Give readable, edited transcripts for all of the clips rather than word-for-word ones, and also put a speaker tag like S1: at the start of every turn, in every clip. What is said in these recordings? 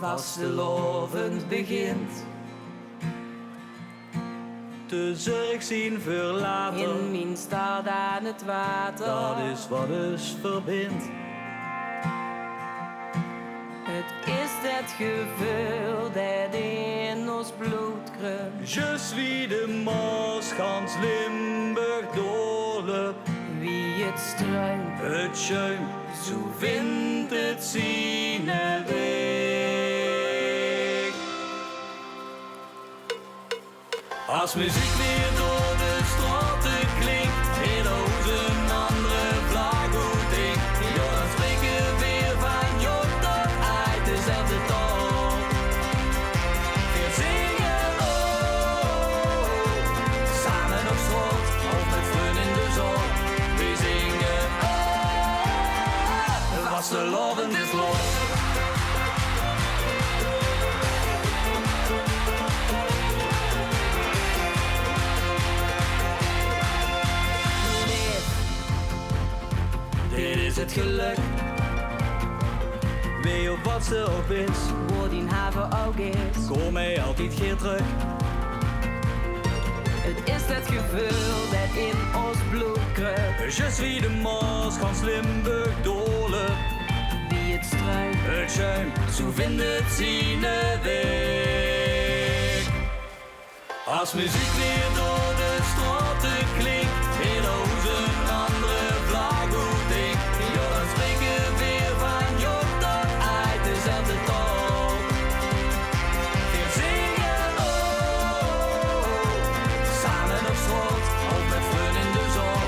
S1: vastelovend begint.
S2: De zorg zien verlaten,
S1: In mijn stad aan het water.
S2: dat is wat ons verbindt.
S1: Het is het gevoel dat in ons bloed kruipt.
S2: Je suis de Maas, gans Limburg doorloopt.
S1: Wie het struint,
S2: Het schuim, zo vindt het zijn weg. Als muziek weer door de straten klinkt, in ons een andere vlag hoe ding. Ja, dan spreken we weer van joh tot uit dezelfde taal. Weer zingen, oh, samen op straat of met vrienden in de zon. We zingen, oh, vastelovend is los. Dit is het geluk, weet op wat ze ook is.
S1: waar die haven ook is.
S2: Kom mij altijd keer terug.
S1: Het is het gevoel dat in ons bloed kruipt.
S2: Je suis de Maas, gans Limburg doorloopt.
S1: Wie het struint,
S2: Het schuim, zo vindt het zijn weg. Als muziek weer door de straten klinkt, in ons een andere vlag hoe ding. Ja, dan spreken we weer van joh tot uit dezelfde taal. Weer zingen, oh, samen op straat of met vrienden in de zon.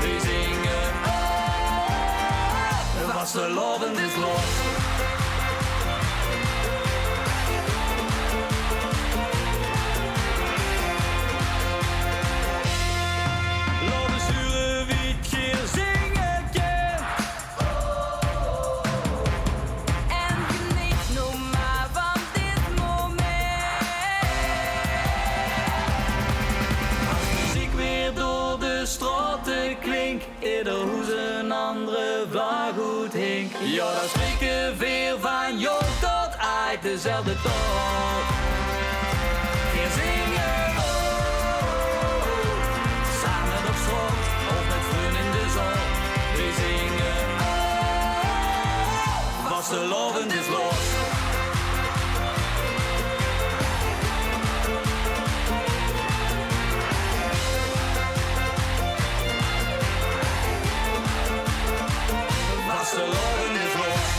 S2: We zingen, oh, vastelovend is los. Laten sturen wie het keer zingen kan.
S1: en geniet nog maar van dit moment.
S2: Als muziek weer door de straten klinkt, ieder hoes een andere vlag goed hink. Ja, dan spreken we weer van joh tot uit dezelfde taal. Weer zingen, oh, samen op straat of met vrienden in de zon. We zingen, oh, vastelovend is los. Vastelovend is los.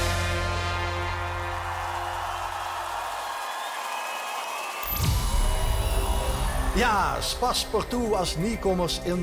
S3: Ja, Paspartout als nieuwkomers in